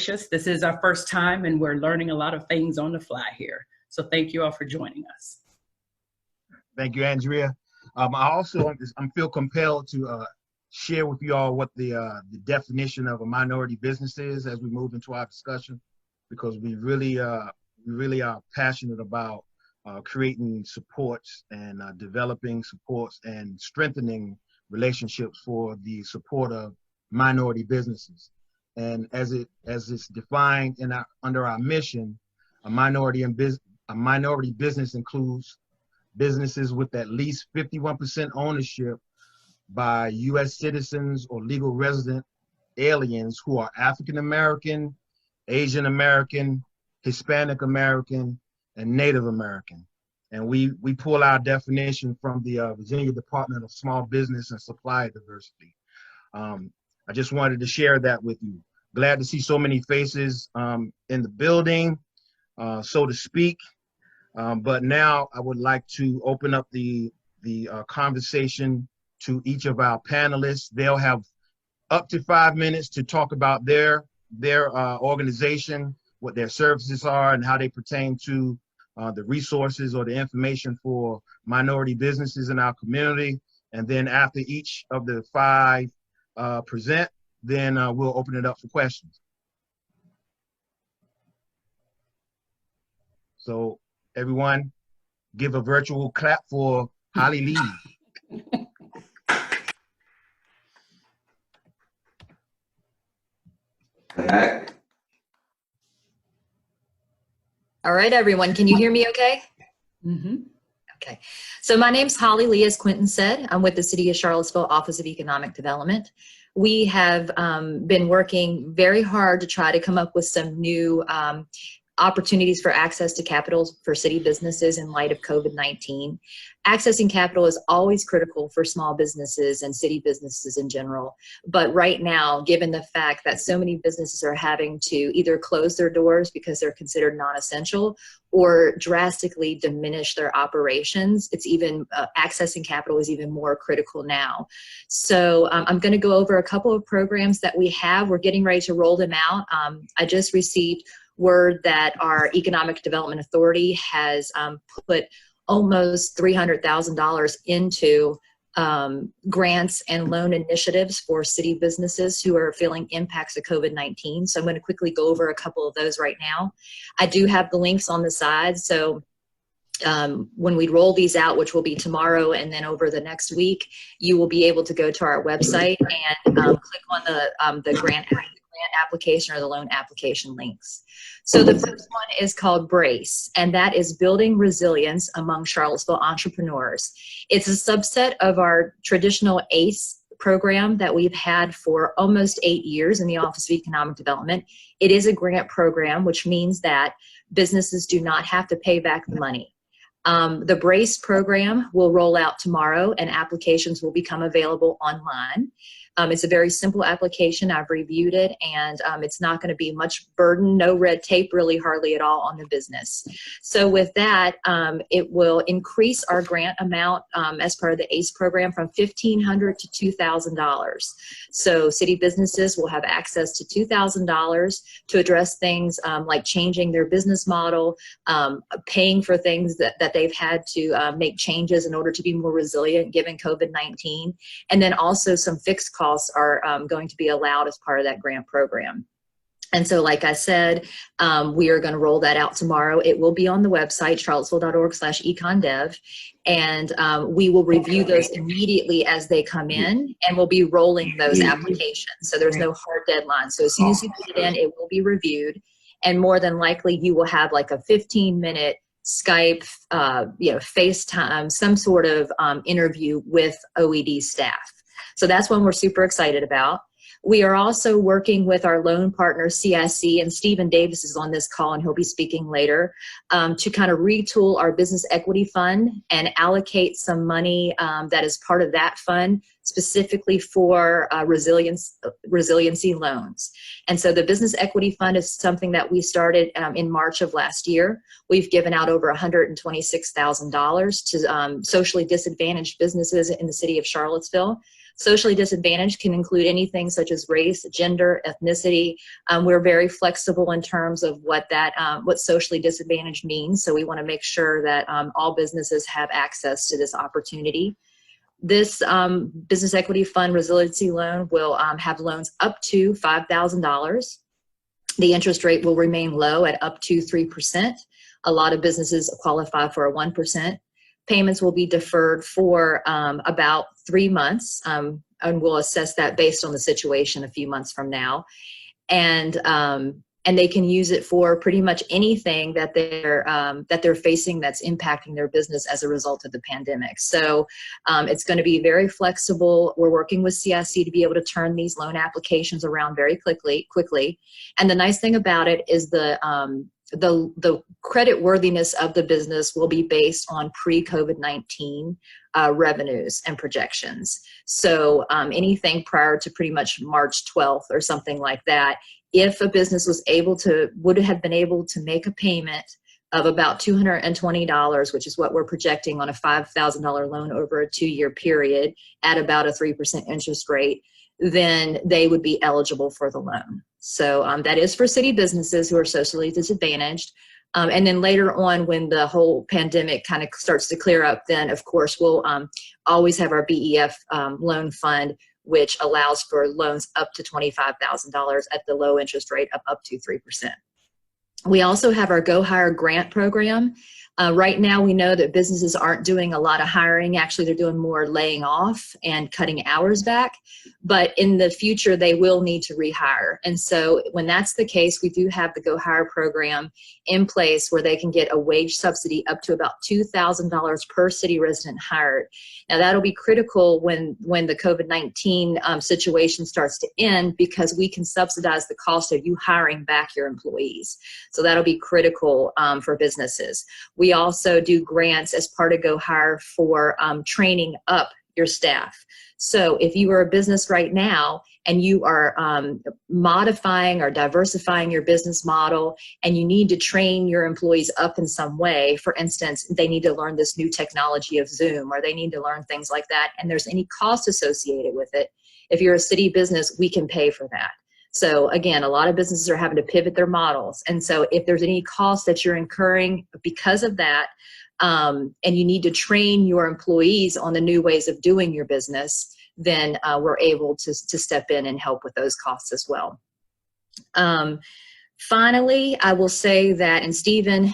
gracious. This is our first time and we're learning a lot of things on the fly here. So thank you all for joining us. Thank you, Andrea. I feel compelled to share with you all what the definition of a minority business is as we move into our discussion, because we really are passionate about creating supports and developing supports and strengthening relationships for the support of minority businesses. And as it's defined under our mission, a minority business includes businesses with at least 51% ownership by U.S. citizens or legal resident aliens who are African American, Asian American, Hispanic American, and Native American. And we pull our definition from the Virginia Department of Small Business and Supplier Diversity. I just wanted to share that with you. Glad to see so many faces in the building, so to speak. But now I would like to open up the conversation to each of our panelists. They'll have up to 5 minutes to talk about their organization, what their services are, and how they pertain to the resources or the information for minority businesses in our community. And then after each of the 5 present, then we'll open it up for questions. So everyone, give a virtual clap for Holly Lee. All right, everyone, can you hear me okay? Mm-hmm. Okay, so my name's Holly Lee, as Quentin said. I'm with the City of Charlottesville Office of Economic Development. We have been working very hard to try to come up with some new opportunities for access to capital for city businesses in light of COVID-19. Accessing capital is always critical for small businesses and city businesses in general. But right now, given the fact that so many businesses are having to either close their doors because they're considered non-essential or drastically diminish their operations, it's even accessing capital is even more critical now. So I'm going to go over a couple of programs that we have. We're getting ready to roll them out. I just received word that our Economic Development Authority has put almost $300,000 into grants and loan initiatives for city businesses who are feeling impacts of COVID-19. So I'm going to quickly go over a couple of those right now. I do have the links on the side. So when we roll these out, which will be tomorrow and then over the next week, you will be able to go to our website and click on the grant application or the loan application links. So the first one is called BRACE, and that is Building Resilience Among Charlottesville Entrepreneurs. It's a subset of our traditional ACE program that we've had for almost 8 years in the Office of Economic Development. It is a grant program, which means that businesses do not have to pay back the money. The BRACE program will roll out tomorrow and applications will become available online. It's a very simple application. I've reviewed it, and it's not going to be much burden, no red tape, really hardly at all on the business. So with that, it will increase our grant amount as part of the ACE program from $1,500 to $2,000. So city businesses will have access to $2,000 to address things like changing their business model, paying for things that they've had to make changes in order to be more resilient given COVID-19, and then also some fixed costs are going to be allowed as part of that grant program. And so, like I said, we are going to roll that out tomorrow. It will be on the website, charlottesville.org/econdev, and we will review those immediately as they come in, and we'll be rolling those applications. So there's no hard deadline. So as soon as you put it in, it will be reviewed, and more than likely you will have like a 15-minute Skype, FaceTime, some sort of interview with OED staff. So that's one we're super excited about. We are also working with our loan partner, CIC, and Stephen Davis is on this call, and he'll be speaking later, to kind of retool our business equity fund and allocate some money that is part of that fund specifically for resiliency loans. And so the business equity fund is something that we started in March of last year. We've given out over $126,000 to socially disadvantaged businesses in the city of Charlottesville. Socially disadvantaged can include anything such as race, gender, ethnicity. We're very flexible in terms of what socially disadvantaged means. So we want to make sure that all businesses have access to this opportunity. This Business Equity Fund Resiliency Loan will have loans up to $5,000. The interest rate will remain low at up to 3%. A lot of businesses qualify for a 1%. Payments will be deferred for about 3 months, and we'll assess that based on the situation a few months from now. And they can use it for pretty much anything that they're facing that's impacting their business as a result of the pandemic. So it's going to be very flexible. We're working with CIC to be able to turn these loan applications around very quickly. And the nice thing about it is the credit worthiness of the business will be based on pre-COVID-19 revenues and projections. So anything prior to pretty much March 12th or something like that, if a business would have been able to make a payment of about $220, which is what we're projecting on a $5,000 loan over a 2-year period at about a 3% interest rate, then they would be eligible for the loan. So that is for city businesses who are socially disadvantaged. And then later on, when the whole pandemic kind of starts to clear up, then of course we'll always have our BEF loan fund, which allows for loans up to $25,000 at the low interest rate of up to 3%. We also have our Go Hire grant program. Right now, we know that businesses aren't doing a lot of hiring. Actually, they're doing more laying off and cutting hours back. But in the future, they will need to rehire. And so when that's the case, we do have the Go Hire program in place where they can get a wage subsidy up to about $2,000 per city resident hired. Now, that'll be critical when the COVID-19 situation starts to end, because we can subsidize the cost of you hiring back your employees. So that'll be critical for businesses. We also do grants as part of Go Hire for training up your staff. So if you are a business right now and you are modifying or diversifying your business model and you need to train your employees up in some way, for instance, they need to learn this new technology of Zoom, or they need to learn things like that, and there's any cost associated with it, if you're a city business, we can pay for that. So again, a lot of businesses are having to pivot their models. And so if there's any cost that you're incurring because of that, and you need to train your employees on the new ways of doing your business, then we're able to step in and help with those costs as well. Finally, I will say that, and Stephen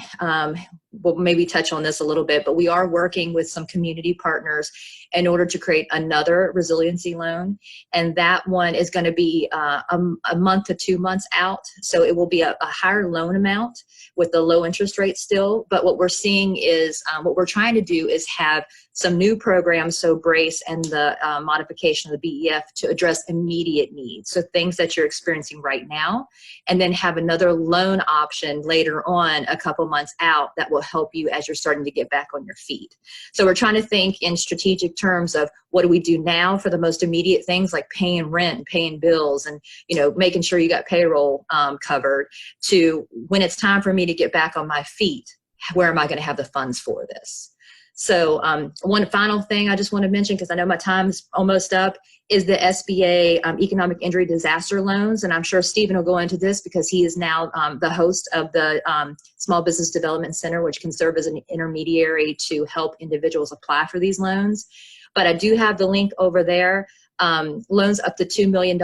will maybe touch on this a little bit, but we are working with some community partners in order to create another resiliency loan. And that one is going to be a month to 2 months out. So it will be a higher loan amount with the low interest rate still. But what we're seeing is, what we're trying to do is have some new programs, so Brace and the modification of the BEF, to address immediate needs. So things that you're experiencing right now, and then have another loan option later on, a couple months out, that will help you as you're starting to get back on your feet. So we're trying to think in strategic terms of what do we do now for the most immediate things like paying rent and paying bills and, you know, making sure you got payroll covered, to when it's time for me to get back on my feet, where am I going to have the funds for this? So one final thing I just want to mention, because I know my time's almost up, is the SBA Economic Injury Disaster Loans. And I'm sure Stephen will go into this because he is now the host of the Small Business Development Center, which can serve as an intermediary to help individuals apply for these loans. But I do have the link over there. Loans up to $2 million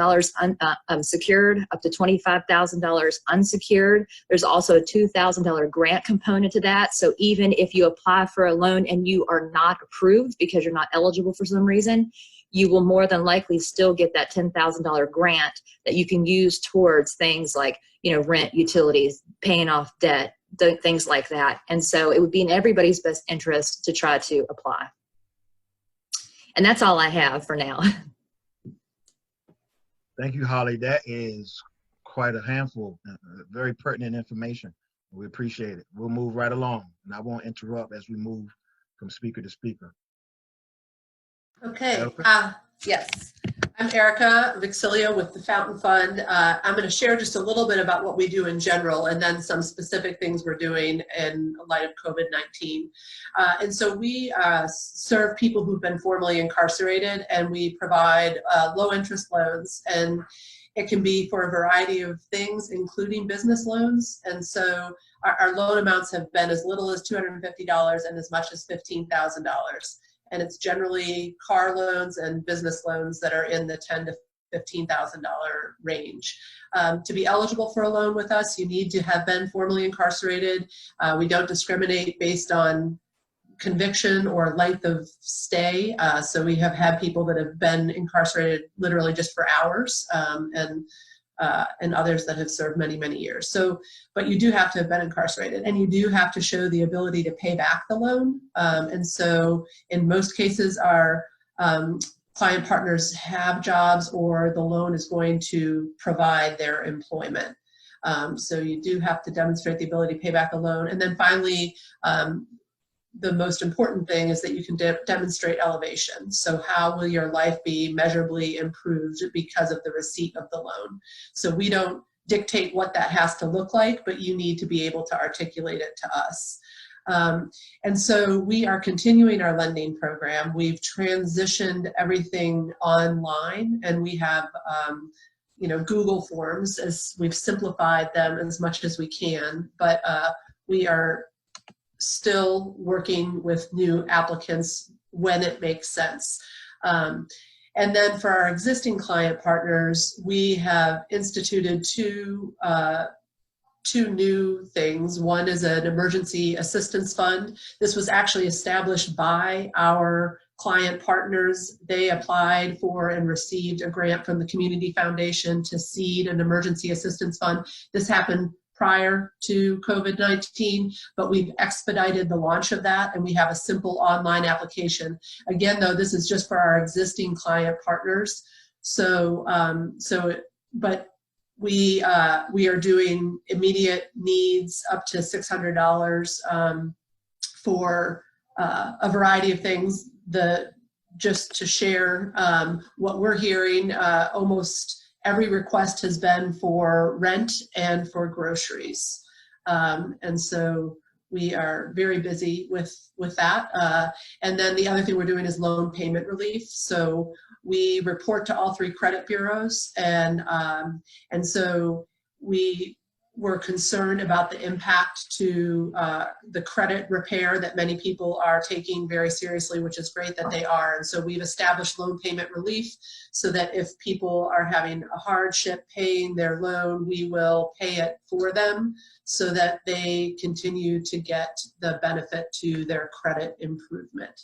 secured, up to $25,000 unsecured. There's also a $2,000 grant component to that. So even if you apply for a loan and you are not approved because you're not eligible for some reason, you will more than likely still get that $10,000 grant that you can use towards things like, you know, rent, utilities, paying off debt, things like that. And so it would be in everybody's best interest to try to apply. And that's all I have for now. Thank you, Holly. That is quite a handful, very pertinent information. We appreciate it. We'll move right along, and I won't interrupt as we move from speaker to speaker. Okay. Yes. I'm Erica Vixilio with the Fountain Fund. I'm going to share just a little bit about what we do in general and then some specific things we're doing in light of COVID-19. And so we serve people who've been formerly incarcerated, and we provide low interest loans, and it can be for a variety of things, including business loans. And so our loan amounts have been as little as $250 and as much as $15,000. And it's generally car loans and business loans that are in the $10,000 to $15,000 range. To be eligible for a loan with us, you need to have been formerly incarcerated. We don't discriminate based on conviction or length of stay. So we have had people that have been incarcerated literally just for hours, and others that have served many, many years. So, but you do have to have been incarcerated, and you do have to show the ability to pay back the loan. And so in most cases, our client partners have jobs, or the loan is going to provide their employment. So you do have to demonstrate the ability to pay back the loan. And then finally, the most important thing is that you can demonstrate elevation. So how will your life be measurably improved because of the receipt of the loan? So we don't dictate what that has to look like, but you need to be able to articulate it to us. And so we are continuing our lending program. We've transitioned everything online, and we have Google Forms, as we've simplified them as much as we can, but we are still working with new applicants when it makes sense. And then for our existing client partners, we have instituted two new things. One is an emergency assistance fund. This was actually established by our client partners. They applied for and received a grant from the Community Foundation to seed an emergency assistance fund. This happened prior to COVID-19, but we've expedited the launch of that, and we have a simple online application. Again, though, this is just for our existing client partners. But we are doing immediate needs up to $600 for a variety of things. Just to share what we're hearing, almost every request has been for rent and for groceries. And so we are very busy with that. And then the other thing we're doing is loan payment relief. So we report to all three credit bureaus, and so we were concerned about the impact to the credit repair that many people are taking very seriously, which is great that they are. And so we've established loan payment relief so that if people are having a hardship paying their loan, we will pay it for them so that they continue to get the benefit to their credit improvement.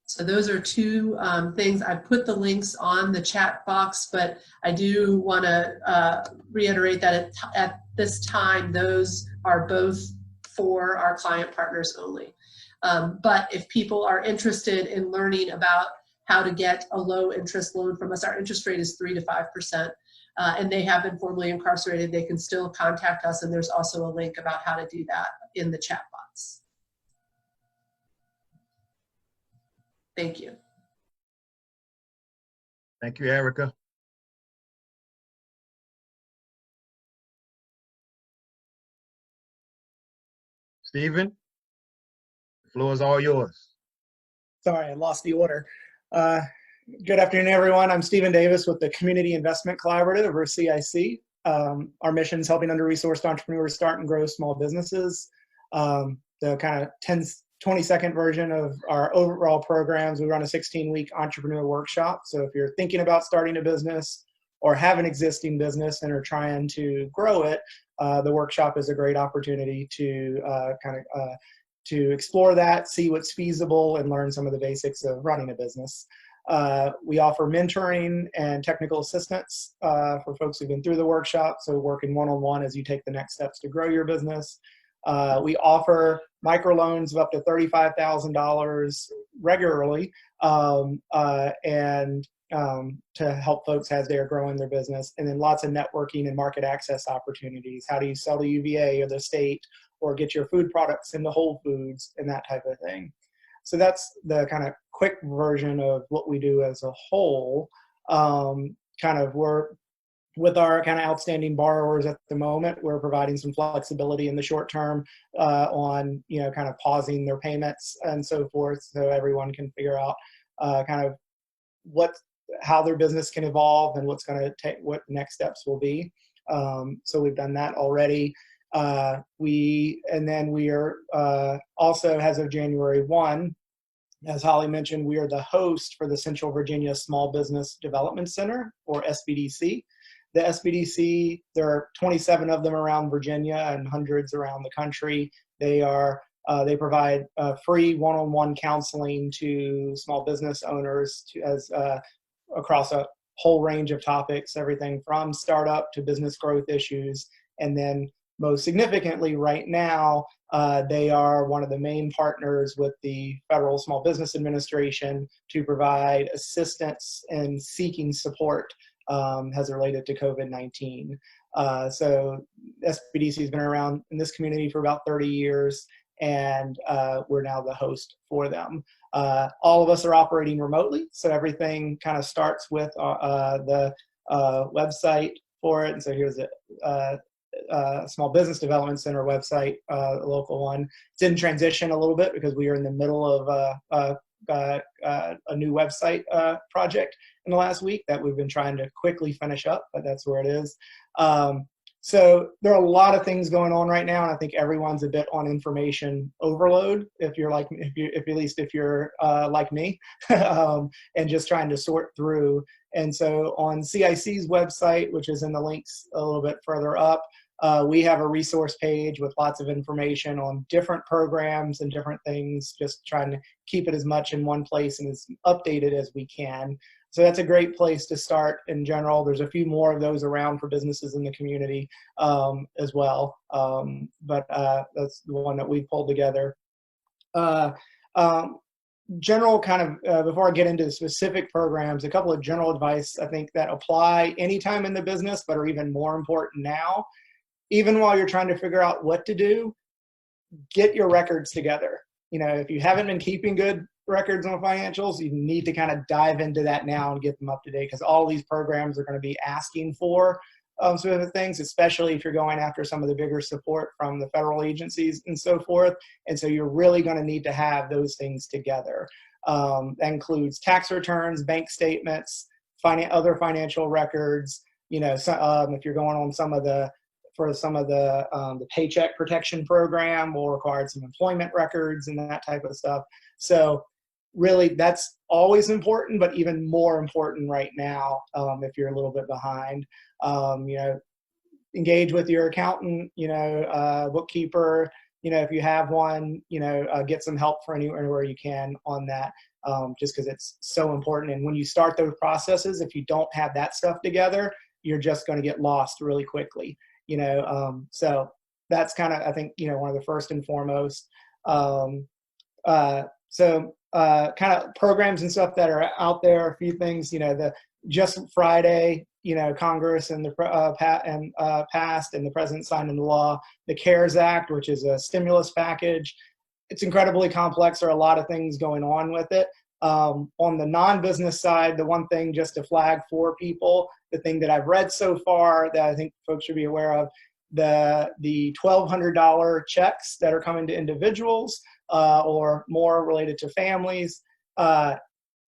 So those are two things. I put the links on the chat box, but I do want to reiterate that at this time, those are both for our client partners only. But if people are interested in learning about how to get a low interest loan from us, our interest rate is 3 to 5%, and they have been formerly incarcerated, they can still contact us, and there's also a link about how to do that in the chat box. Thank you. Thank you, Erica. Stephen, the floor is all yours. Sorry, I lost the order. Good afternoon, everyone. I'm Stephen Davis with the Community Investment Collaborative, or CIC. Our mission is helping under-resourced entrepreneurs start and grow small businesses. The kind of 20-second version of our overall programs, we run a 16-week entrepreneur workshop. So if you're thinking about starting a business or have an existing business and are trying to grow it, the workshop is a great opportunity to to explore that, see what's feasible, and learn some of the basics of running a business. We offer mentoring and technical assistance for folks who've been through the workshop, so working one-on-one as you take the next steps to grow your business. We offer microloans of up to $35,000 regularly, and to help folks as they're growing their business, and then lots of networking and market access opportunities. How do you sell to UVA or the state, or get your food products into Whole Foods and that type of thing. So that's the kind of quick version of what we do as a whole. We're with our kind of outstanding borrowers at the moment, we're providing some flexibility in the short term on, kind of pausing their payments and so forth, so everyone can figure out kind of how their business can evolve and what next steps will be. So we've done that already. We are also, as of January 1, as Holly mentioned, we are the host for the Central Virginia Small Business Development Center, or SBDC. The SBDC, there are 27 of them around Virginia and hundreds around the country. They provide free one-on-one counseling to small business owners across a whole range of topics, everything from startup to business growth issues. And then most significantly right now, they are one of the main partners with the Federal Small Business Administration to provide assistance in seeking support as related to COVID-19. So SBDC has been around in this community for about 30 years, and we're now the host for them. All of us are operating remotely, so everything kind of starts with the website for it. And so here's the Small Business Development Center website, the local one. It's in transition a little bit because we are in the middle of a new website project in the last week that we've been trying to quickly finish up, but that's where it is. So there are a lot of things going on right now, and I think everyone's a bit on information overload. If you're like me, and just trying to sort through. And so on CIC's website, which is in the links a little bit further up, we have a resource page with lots of information on different programs and different things, just trying to keep it as much in one place and as updated as we can. So that's a great place to start in general. There's a few more of those around for businesses in the community as well. But that's the one that we pulled together. General kind of, before I get into the specific programs, a couple of general advice I think that apply anytime in the business, but are even more important now. Even while you're trying to figure out what to do, get your records together. If you haven't been keeping good records on financials, you need to kind of dive into that now and get them up to date, because all these programs are going to be asking for specific things, especially if you're going after some of the bigger support from the federal agencies and so forth. And so you're really going to need to have those things together. That includes tax returns, bank statements, other financial records. If you're going on some of the Paycheck Protection Program, will require some employment records and that type of stuff. So really, that's always important, but even more important right now if you're a little bit behind. Engage with your accountant, bookkeeper, if you have one, get some help for anywhere you can on that, just because it's so important. And when you start those processes, if you don't have that stuff together, you're just going to get lost really quickly. So that's kind of, I think, one of the first and foremost. Kind of programs and stuff that are out there, a few things, the just Friday, Congress and passed, and the president signed into law the CARES Act, which is a stimulus package. It's incredibly complex. There are a lot of things going on with it. On the non-business side, the one thing just to flag for people, the thing that I've read so far that I think folks should be aware of, the $1,200 checks that are coming to individuals or more related to families,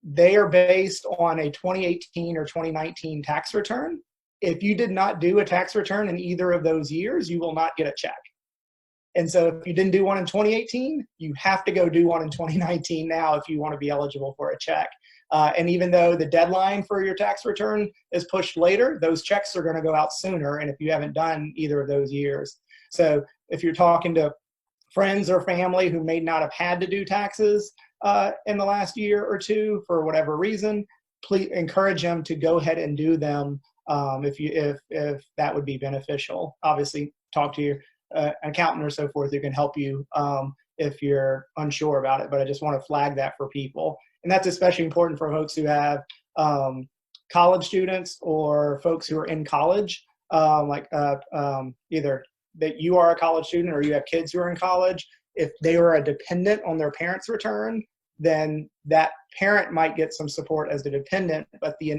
they are based on a 2018 or 2019 tax return. If you did not do a tax return in either of those years, you will not get a check. And so if you didn't do one in 2018, you have to go do one in 2019 now if you want to be eligible for a check. And even though the deadline for your tax return is pushed later, those checks are going to go out sooner, and if you haven't done either of those years. So if you're talking to friends or family who may not have had to do taxes in the last year or two for whatever reason, please encourage them to go ahead and do them if that would be beneficial. Obviously, talk to your accountant or so forth who can help you if you're unsure about it, but I just want to flag that for people. And that's especially important for folks who have college students or folks who are in college, either that you are a college student or you have kids who are in college. If they were a dependent on their parents' return, then that parent might get some support as the dependent, but the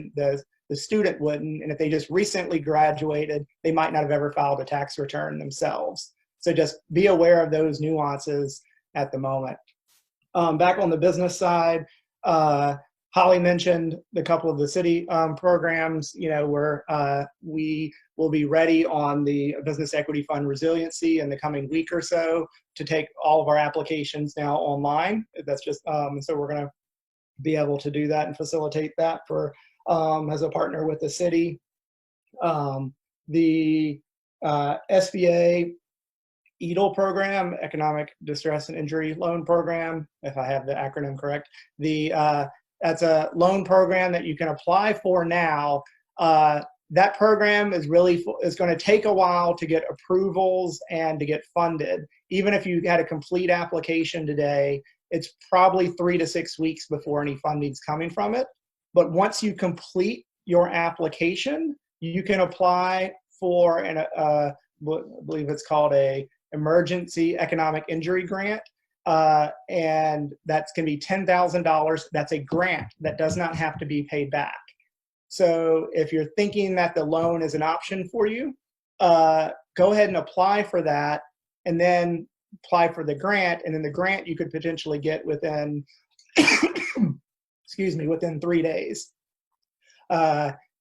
the student wouldn't. And if they just recently graduated, they might not have ever filed a tax return themselves. So just be aware of those nuances at the moment. Back on the business side, Holly mentioned a couple of the city programs, where we will be ready on the Business Equity Fund Resiliency in the coming week or so to take all of our applications now online. That's just, so we're going to be able to do that and facilitate that for as a partner with the city. The SBA EDL program, Economic Distress and Injury Loan Program, if I have the acronym correct. That's a loan program that you can apply for now. That program is going to take a while to get approvals and to get funded. Even if you had a complete application today, it's probably 3 to 6 weeks before any funding's coming from it. But once you complete your application, you can apply for I believe it's called a Emergency Economic Injury Grant. And that's going to be $10,000. That's a grant that does not have to be paid back. So if you're thinking that the loan is an option for you, go ahead and apply for that, and then apply for the grant. And then the grant you could potentially get within, excuse me, within 3 days.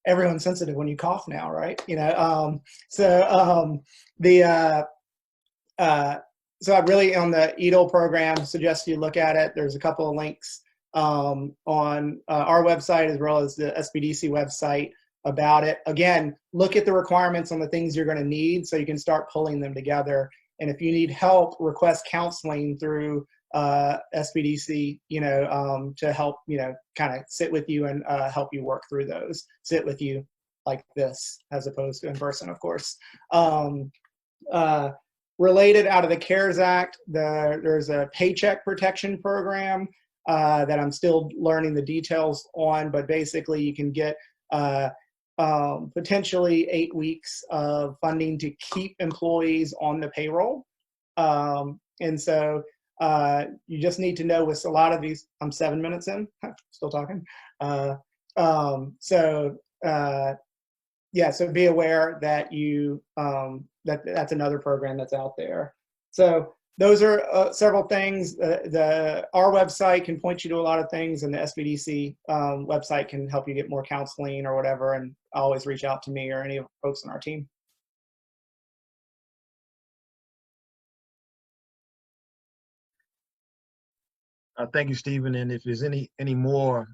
Everyone's sensitive when you cough now, right? So I really, on the EDL program, suggest you look at it. There's a couple of links on our website as well as the SBDC website about it. Again, look at the requirements on the things you're going to need so you can start pulling them together. And if you need help, request counseling through SBDC, to help, kind of sit with you and help you work through those. Sit with you like this, as opposed to in person, of course. Related out of the CARES Act, there's a paycheck protection program that I'm still learning the details on, but basically you can get potentially 8 weeks of funding to keep employees on the payroll. And so you just need to know with a lot of these, I'm 7 minutes in, still talking. So be aware that you, that's another program that's out there. So those are several things. Our website can point you to a lot of things, and the SBDC website can help you get more counseling or whatever, and always reach out to me or any of the folks on our team. Thank you, Stephen. And if there's any more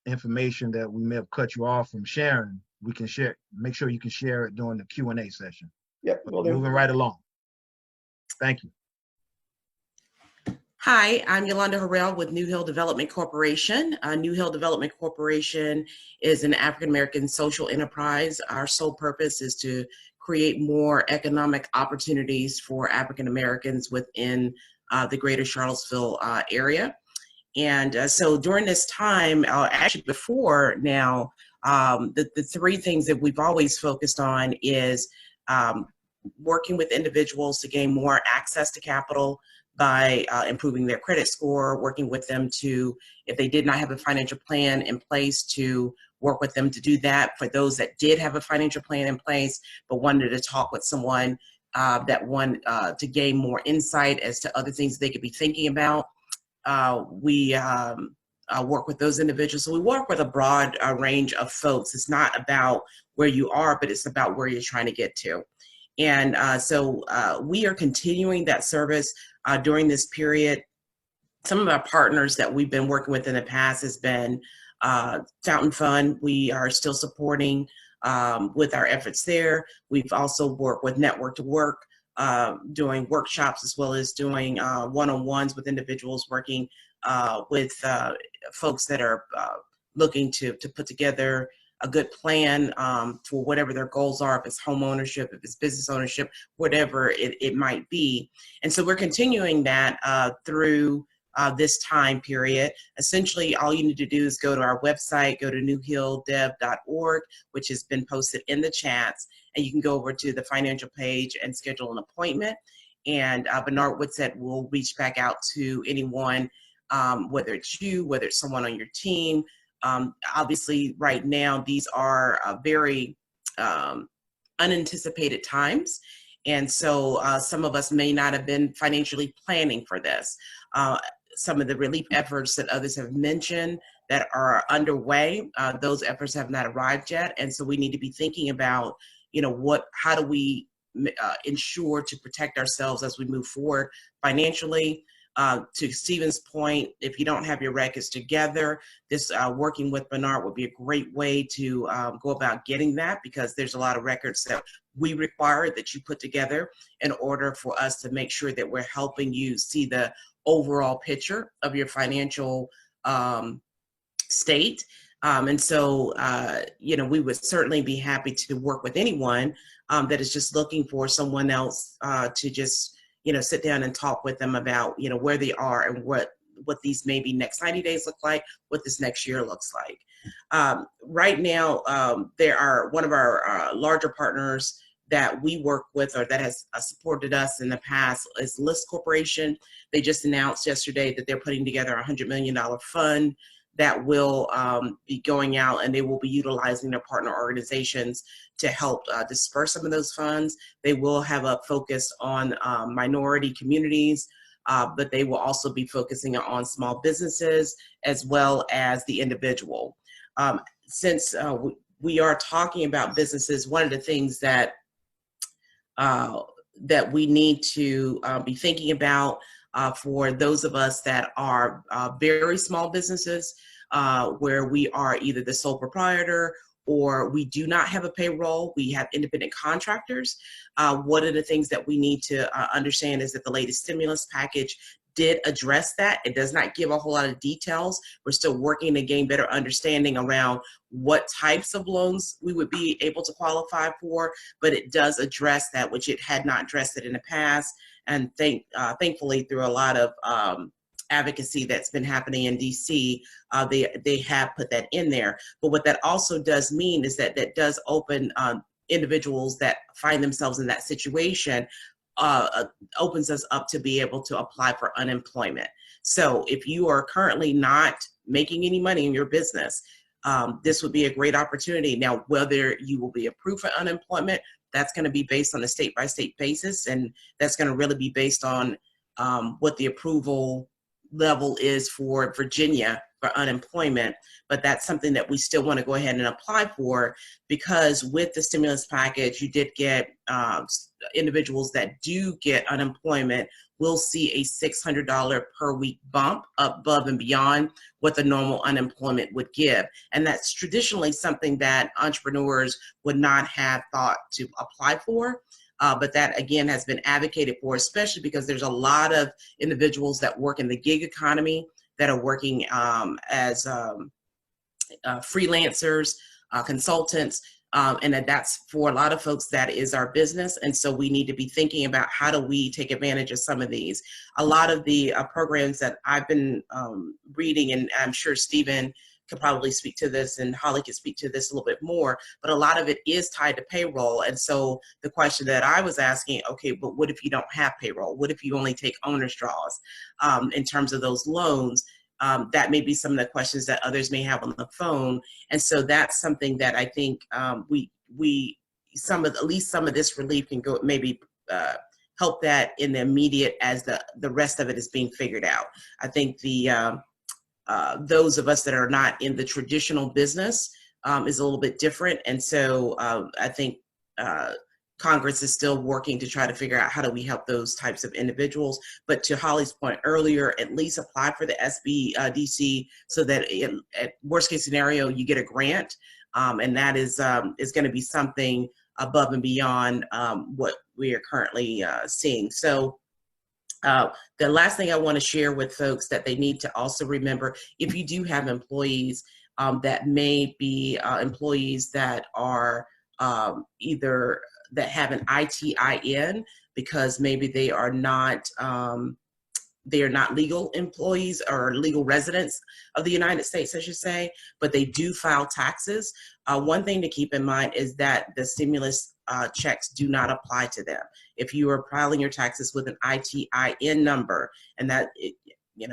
information that we may have cut you off from sharing, we can share. Make sure you can share it during the Q&A session. Yep, we'll do. Moving right along. Thank you. Hi, I'm Yolanda Harrell with New Hill Development Corporation. New Hill Development Corporation is an African-American social enterprise. Our sole purpose is to create more economic opportunities for African-Americans within the greater Charlottesville area. And so during this time, actually before now, the three things that we've always focused on is working with individuals to gain more access to capital by improving their credit score, working with them to, if they did not have a financial plan in place, to work with them to do that. For those that did have a financial plan in place but wanted to talk with someone that wanted to gain more insight as to other things they could be thinking about, we work with those individuals. So we work with a broad range of folks. It's not about where you are, but it's about where you're trying to get to. And so we are continuing that service during this period. Some of our partners that we've been working with in the past has been Fountain Fund. We are still supporting with our efforts there. We've also worked with Network to Work, doing workshops as well as doing one-on-ones with individuals, working with folks that are looking to put together a good plan for whatever their goals are, if it's home ownership, if it's business ownership, whatever it might be. And so we're continuing that through this time period. Essentially, all you need to do is go to our website, go to newhilldev.org, which has been posted in the chats, and you can go over to the financial page and schedule an appointment. And Bernard Whitsett will reach back out to anyone, whether it's you, whether it's someone on your team, Obviously, right now, these are very unanticipated times. And so some of us may not have been financially planning for this. Some of the relief efforts that others have mentioned that are underway, those efforts have not arrived yet. And so we need to be thinking about, how do we ensure to protect ourselves as we move forward financially. To Stephen's point, if you don't have your records together, this working with Bernard would be a great way to go about getting that, because there's a lot of records that we require that you put together in order for us to make sure that we're helping you see the overall picture of your financial state. And so, we would certainly be happy to work with anyone that is just looking for someone else to just, sit down and talk with them about, where they are and what these maybe next 90 days look like, what this next year looks like. Right now, there are one of our larger partners that we work with or that has supported us in the past is List Corporation. They just announced yesterday that they're putting together a $100 million fund that will be going out, and they will be utilizing their partner organizations to help disperse some of those funds. They will have a focus on minority communities, but they will also be focusing on small businesses as well as the individual. Since we are talking about businesses, one of the things that we need to be thinking about for those of us that are very small businesses, where we are either the sole proprietor or we do not have a payroll, we have independent contractors. One of the things that we need to understand is that the latest stimulus package did address that. It does not give a whole lot of details. We're still working to gain better understanding around what types of loans we would be able to qualify for, but it does address that, which it had not addressed it in the past. And thankfully, through a lot of advocacy that's been happening in DC, they have put that in there. But what that also does mean is that that does open individuals that find themselves in that situation, opens us up to be able to apply for unemployment. So if you are currently not making any money in your business, this would be a great opportunity. Now, whether you will be approved for unemployment, that's going to be based on a state-by-state basis, and that's going to really be based on what the approval level is for Virginia for unemployment. But that's something that we still want to go ahead and apply for, because with the stimulus package, you did get individuals that do get unemployment will see a $600 per week bump above and beyond what the normal unemployment would give. And that's traditionally something that entrepreneurs would not have thought to apply for. But that, again, has been advocated for, especially because there's a lot of individuals that work in the gig economy that are working as freelancers, consultants, and that's for a lot of folks, that is our business. And so we need to be thinking about how do we take advantage of some of these. A lot of the programs that I've been reading, and I'm sure Stephen could probably speak to this and Holly could speak to this a little bit more, but a lot of it is tied to payroll. And so the question that I was asking, okay, but what if you don't have payroll? What if you only take owner's draws in terms of those loans? That may be some of the questions that others may have on the phone. And so that's something that I think at least some of this relief can go, maybe help that in the immediate as the rest of it is being figured out. I think those of us that are not in the traditional business is a little bit different. And so I think Congress is still working to try to figure out how do we help those types of individuals. But to Holly's point earlier, at least apply for the SBDC so that at worst case scenario, you get a grant. And that is going to be something above and beyond what we are currently seeing. So the last thing I want to share with folks that they need to also remember, if you do have employees that may be employees that are either that have an ITIN, because maybe they are not legal employees or legal residents of the United States, I should say, but they do file taxes. One thing to keep in mind is that the stimulus checks do not apply to them. If you are filing your taxes with an ITIN number, and that,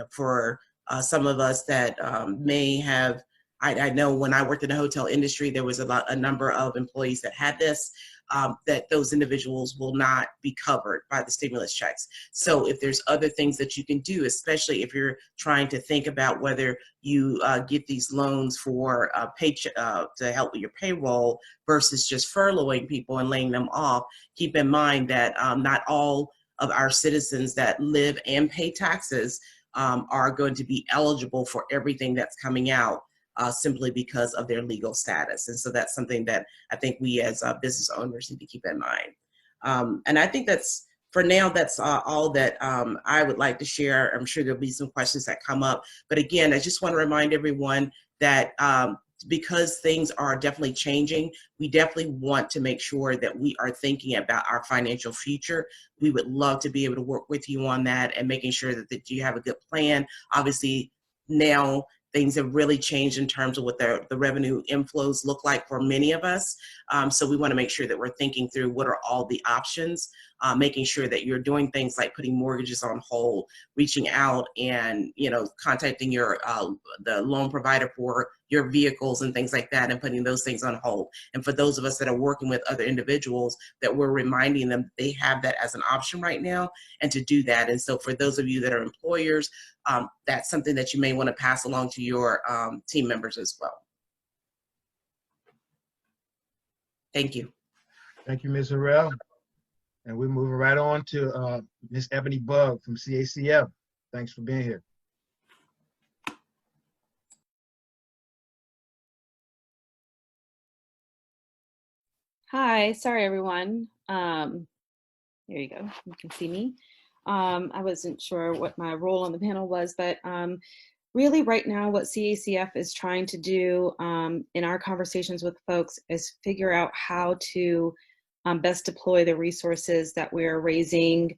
for some of us that may have I know when I worked in the hotel industry, there was a number of employees that had this, that those individuals will not be covered by the stimulus checks. So if there's other things that you can do, especially if you're trying to think about whether you get these loans for to help with your payroll versus just furloughing people and laying them off, keep in mind that not all of our citizens that live and pay taxes are going to be eligible for everything that's coming out. Simply because of their legal status. And so that's something that I think we as business owners need to keep in mind. And I think that's, for now, that's all that I would like to share. I'm sure there'll be some questions that come up. But again, I just want to remind everyone that because things are definitely changing, we definitely want to make sure that we are thinking about our financial future. We would love to be able to work with you on that and making sure that you have a good plan. Obviously, now, things have really changed in terms of what the revenue inflows look like for many of us. So we want to make sure that we're thinking through what are all the options, making sure that you're doing things like putting mortgages on hold, reaching out and, contacting your the loan provider for your vehicles and things like that, and putting those things on hold. And for those of us that are working with other individuals, that we're reminding them they have that as an option right now and to do that. And so for those of you that are employers, that's something that you may want to pass along to your team members as well. Thank you. Thank you, Ms. Harrell. And we're moving right on to Ms. Ebony Bug from CACF. Thanks for being here. Hi, sorry everyone. There you go, you can see me. I wasn't sure what my role on the panel was, but really right now what CACF is trying to do in our conversations with folks is figure out how to best deploy the resources that we're raising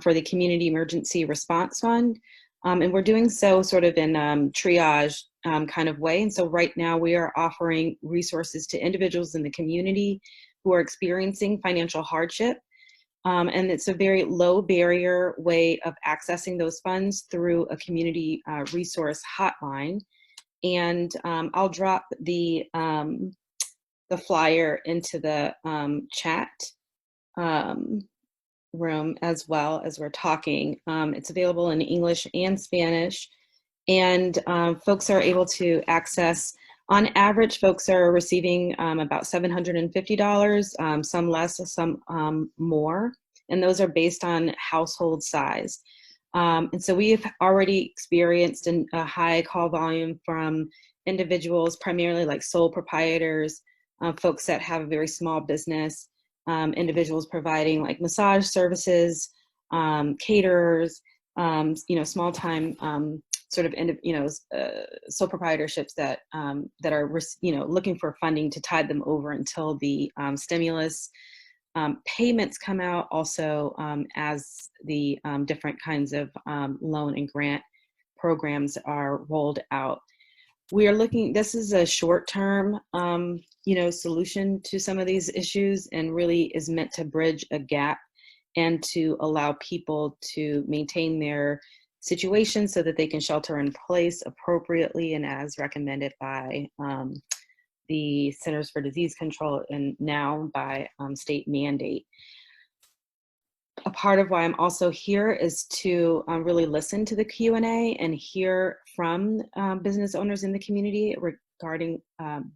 for the Community Emergency Response Fund. And we're doing so sort of in triage kind of way. And so right now we are offering resources to individuals in the community who are experiencing financial hardship. And it's a very low barrier way of accessing those funds through a community resource hotline. And I'll drop the flyer into the chat room as well as we're talking. It's available in English and Spanish. And folks are able to access, on average, folks are receiving about $750, some less, some more. And those are based on household size. And so we've already experienced a high call volume from individuals, primarily like sole proprietors, folks that have a very small business, individuals providing like massage services, caterers, small time sort of sole proprietorships that that are looking for funding to tide them over until the stimulus payments come out. Also, as the different kinds of loan and grant programs are rolled out. We are looking, this is a short-term, solution to some of these issues, and really is meant to bridge a gap and to allow people to maintain their situation so that they can shelter in place appropriately and as recommended by the Centers for Disease Control and now by state mandate. A part of why I'm also here is to really listen to the Q&A and hear from business owners in the community regarding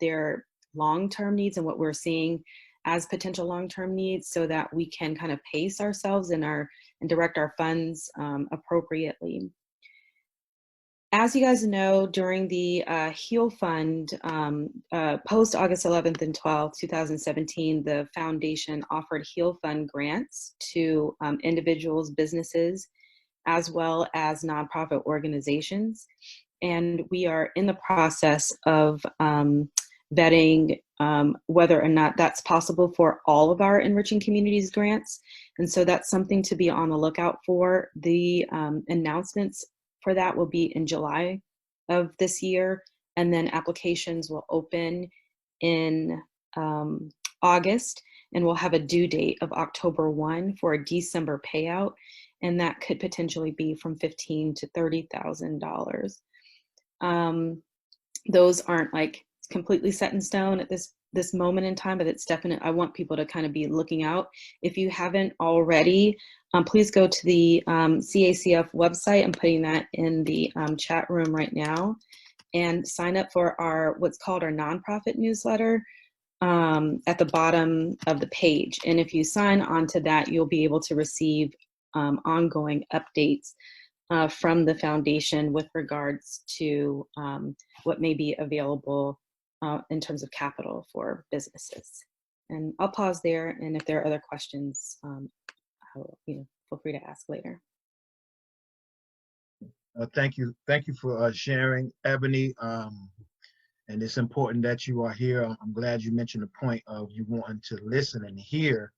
their long-term needs and what we're seeing as potential long-term needs, so that we can kind of pace ourselves and direct our funds appropriately. As you guys know, during the HEAL Fund, post August 11th and 12th, 2017, the foundation offered HEAL Fund grants to individuals, businesses, as well as nonprofit organizations. And we are in the process of vetting whether or not that's possible for all of our Enriching Communities grants. And so that's something to be on the lookout for. The announcements for that will be in July of this year, and then applications will open in August, and we'll have a due date of October 1 for a December payout, and that could potentially be from $15,000 to $30,000. those aren't like completely set in stone at this moment in time, but it's definite. I want people to kind of be looking out. If you haven't already, please go to the CACF website. I'm putting that in the chat room right now, and sign up for our what's called our nonprofit newsletter at the bottom of the page. And if you sign onto that, you'll be able to receive ongoing updates from the foundation with regards to what may be available in terms of capital for businesses. And I'll pause there, and if there are other questions, feel free to ask later. Thank you for sharing, Ebony. And it's important that you are here. I'm glad you mentioned the point of you wanting to listen and hear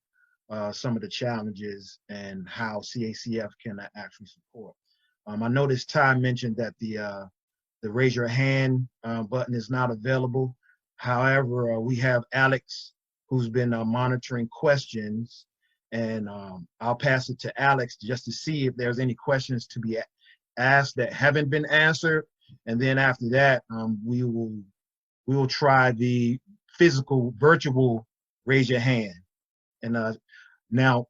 some of the challenges and how CACF can actually support. I noticed Ty mentioned that the raise your hand button is not available. However, we have Alex who's been monitoring questions, and I'll pass it to Alex just to see if there's any questions to be asked that haven't been answered. And then after that, we will try the physical virtual raise your hand. And now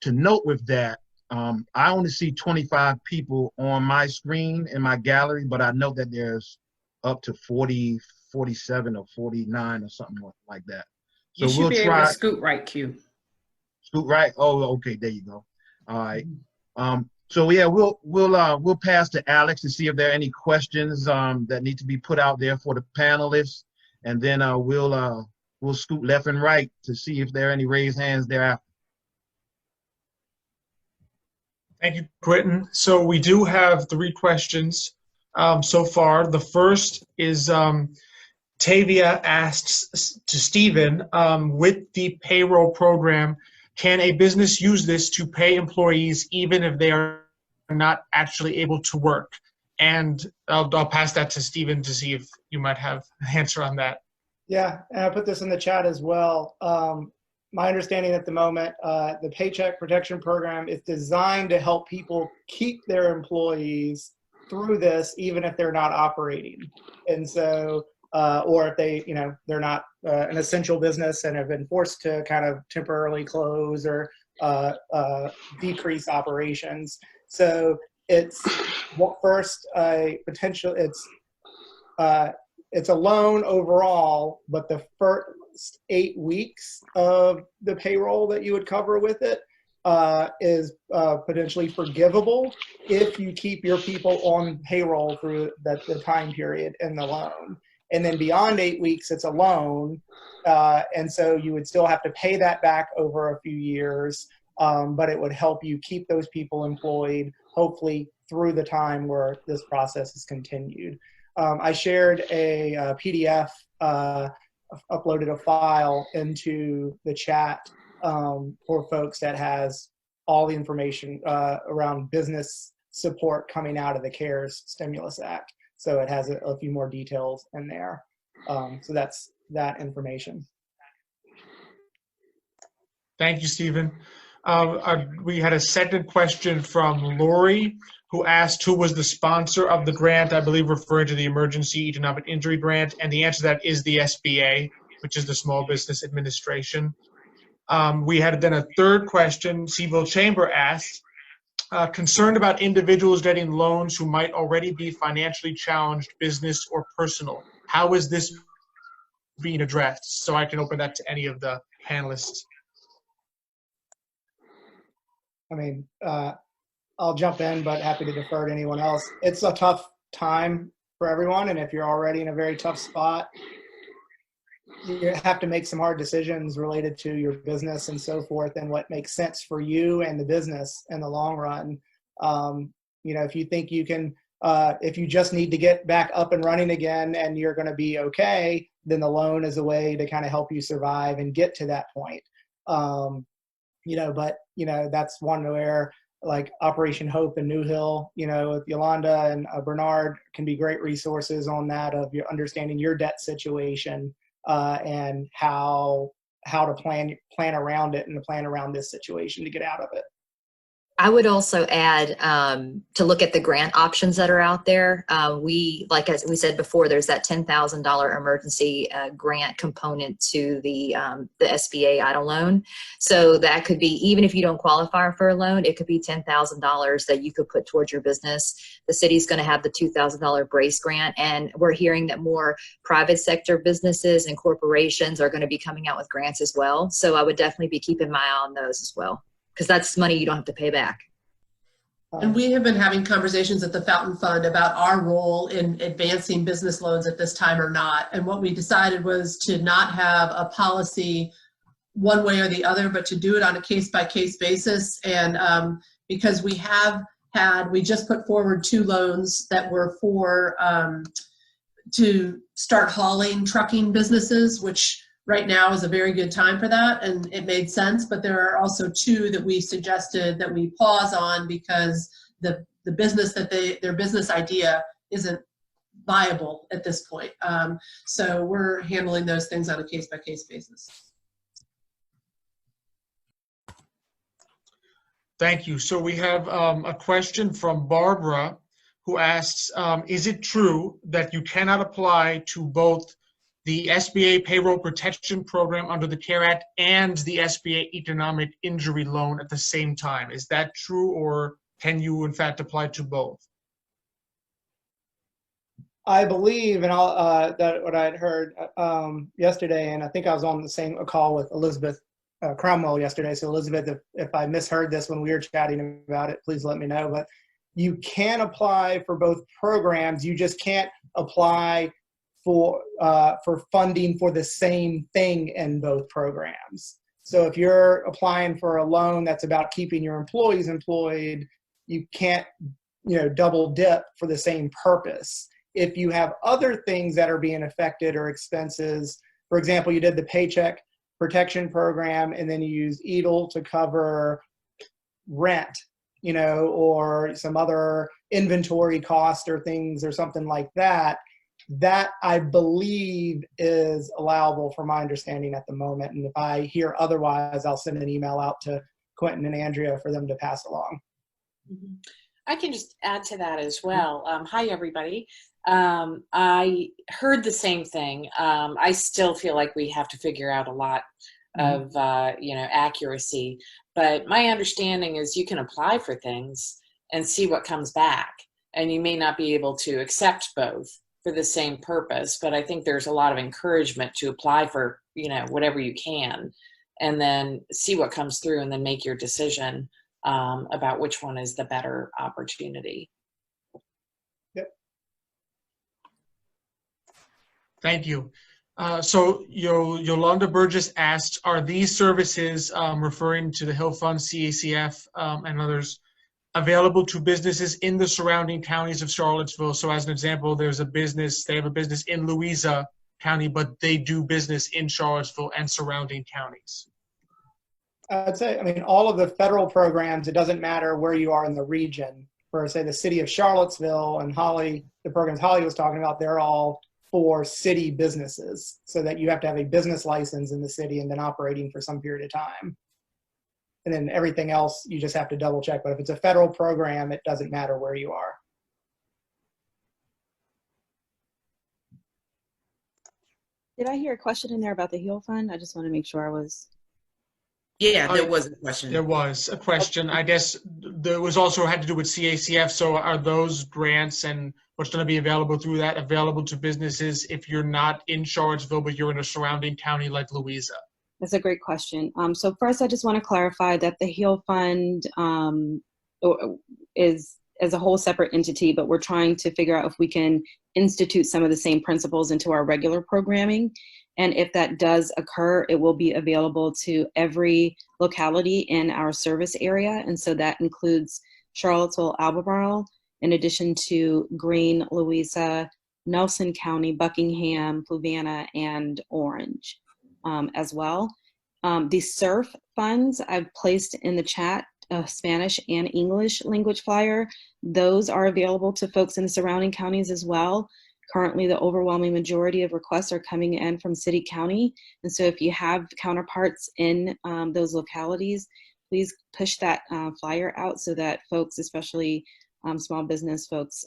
to note with that, I only see 25 people on my screen in my gallery, but I know that there's up to 40, 47 or 49 or something like that. So you should be able to scoot right, Q. Scoot right? Oh, okay, there you go. All right. So yeah, we'll pass to Alex to see if there are any questions that need to be put out there for the panelists, and then we'll scoot left and right to see if there are any raised hands thereafter. Thank you, Quentin. So we do have 3 questions so far. The first is Tavia asks to Stephen, with the payroll program, can a business use this to pay employees even if they are not actually able to work? And I'll pass that to Stephen to see if you might have an answer on that. Yeah, and I put this in the chat as well. My understanding at the moment, the Paycheck Protection Program is designed to help people keep their employees through this, even if they're not operating. And so, or if they, they're not an essential business and have been forced to kind of temporarily close or decrease operations. So it's first a potential. It's a loan overall, but the first 8 weeks of the payroll that you would cover with it is potentially forgivable if you keep your people on payroll through the time period in the loan. And then beyond 8 weeks, it's a loan. And so you would still have to pay that back over a few years, but it would help you keep those people employed, hopefully through the time where this process is continued. I shared a PDF, uploaded a file into the chat for folks that has all the information around business support coming out of the CARES Stimulus Act. So it has a few more details in there. So that's that information. Thank you, Stephen. We had a second question from Lori, who asked who was the sponsor of the grant, I believe referring to the Emergency Economic Injury Grant, and the answer to that is the SBA, which is the Small Business Administration. We had then a third question, Seville Chamber asked, concerned about individuals getting loans who might already be financially challenged, business or personal. How is this being addressed? So I can open that to any of the panelists. I mean, I'll jump in, but happy to defer to anyone else. It's a tough time for everyone, and if you're already in a very tough spot, you have to make some hard decisions related to your business and so forth, and what makes sense for you and the business in the long run. If you think you can, if you just need to get back up and running again and you're going to be okay, then the loan is a way to kind of help you survive and get to that point. But that's one where, like Operation Hope in New Hill, with Yolanda and Bernard can be great resources on that, of your understanding your debt situation and how to plan around it and to plan around this situation to get out of it. I would also add to look at the grant options that are out there. As we said before, there's that $10,000 emergency grant component to the SBA EIDL loan. So that could be, even if you don't qualify for a loan, it could be $10,000 that you could put towards your business. The city's going to have the $2,000 brace grant, and we're hearing that more private sector businesses and corporations are going to be coming out with grants as well. So I would definitely be keeping my eye on those as well, because that's money you don't have to pay back. And we have been having conversations at the Fountain Fund about our role in advancing business loans at this time or not. And what we decided was to not have a policy one way or the other, but to do it on a case-by-case basis. And because we just put forward 2 loans that were for to start hauling trucking businesses, which right now is a very good time for that, and it made sense. But there are also 2 that we suggested that we pause on because the business that their business idea isn't viable at this point. So we're handling those things on a case-by-case basis. Thank you. So we have a question from Barbara, who asks, is it true that you cannot apply to both the SBA Payroll Protection Program under the CARE Act and the SBA Economic Injury Loan at the same time? Is that true, or can you in fact apply to both? I believe, and that what I had heard yesterday, and I think I was on the same call with Elizabeth Cromwell yesterday. So Elizabeth, if I misheard this when we were chatting about it, please let me know. But you can apply for both programs. You just can't apply for funding for the same thing in both programs. So if you're applying for a loan that's about keeping your employees employed, you can't, double dip for the same purpose. If you have other things that are being affected or expenses, for example, you did the Paycheck Protection Program and then you use EIDL to cover rent, or some other inventory cost or things or something like that, that I believe is allowable from my understanding at the moment. And if I hear otherwise, I'll send an email out to Quentin and Andrea for them to pass along. I can just add to that as well. Hi, everybody. I heard the same thing. I still feel like we have to figure out a lot of, accuracy. But my understanding is you can apply for things and see what comes back. And you may not be able to accept both for the same purpose, but I think there's a lot of encouragement to apply for, whatever you can, and then see what comes through and then make your decision about which one is the better opportunity. Yep. Thank you. So Yolanda Burgess asked, are these services, referring to the Hill Fund, CACF, and others, available to businesses in the surrounding counties of Charlottesville? So as an example, they have a business in Louisa County, but they do business in Charlottesville and surrounding counties. I'd say, all of the federal programs, it doesn't matter where you are in the region. For, say, the city of Charlottesville and Holly, the programs Holly was talking about, they're all for city businesses, so that you have to have a business license in the city and then operating for some period of time. And then everything else, you just have to double check. But if it's a federal program, it doesn't matter where you are. Did I hear a question in there about the Heal Fund? I just want to make sure I was. Yeah, there was a question. There was a question. I guess there was also had to do with CACF. So are those grants and what's going to be available through that available to businesses if you're not in Charlottesville, but you're in a surrounding county like Louisa? That's a great question. So first, I just want to clarify that the Heal Fund is as a whole separate entity, but we're trying to figure out if we can institute some of the same principles into our regular programming. And if that does occur, it will be available to every locality in our service area. And so that includes Charlottesville, Albemarle, in addition to Greene, Louisa, Nelson County, Buckingham, Fluvanna, and Orange as well. The SURF funds I've placed in the chat, Spanish and English language flyer. Those are available to folks in the surrounding counties as well. Currently, the overwhelming majority of requests are coming in from city county. And so if you have counterparts in those localities, please push that flyer out so that folks, especially small business folks,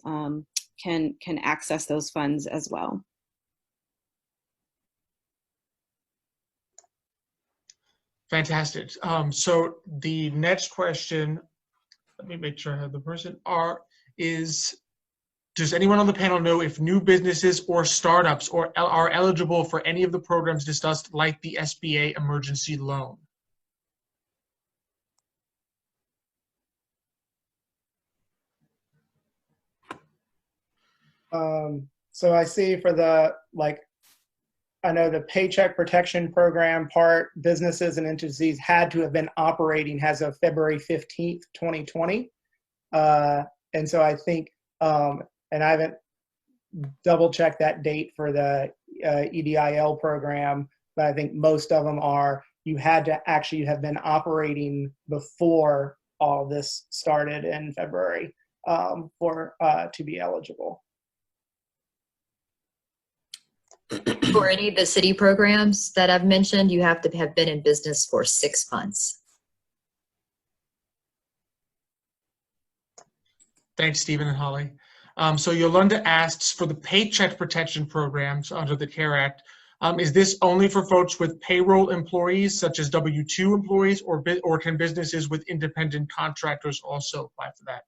can access those funds as well. Fantastic. So the next question, let me make sure I have the person, is, does anyone on the panel know if new businesses or startups are eligible for any of the programs discussed, like the SBA emergency loan? So I see for the, I know the Paycheck Protection Program part, businesses and entities had to have been operating as of February 15th, 2020. And so I think, and I haven't double checked that date for the EDIL program, but I think most of them you had to actually have been operating before all this started in February to be eligible. For any of the city programs that I've mentioned, you have to have been in business for 6 months. Thanks, Stephen and Holly. So Yolanda asks, for the Paycheck Protection Programs under the CARE Act, is this only for folks with payroll employees, such as W-2 employees, or can businesses with independent contractors also apply for that?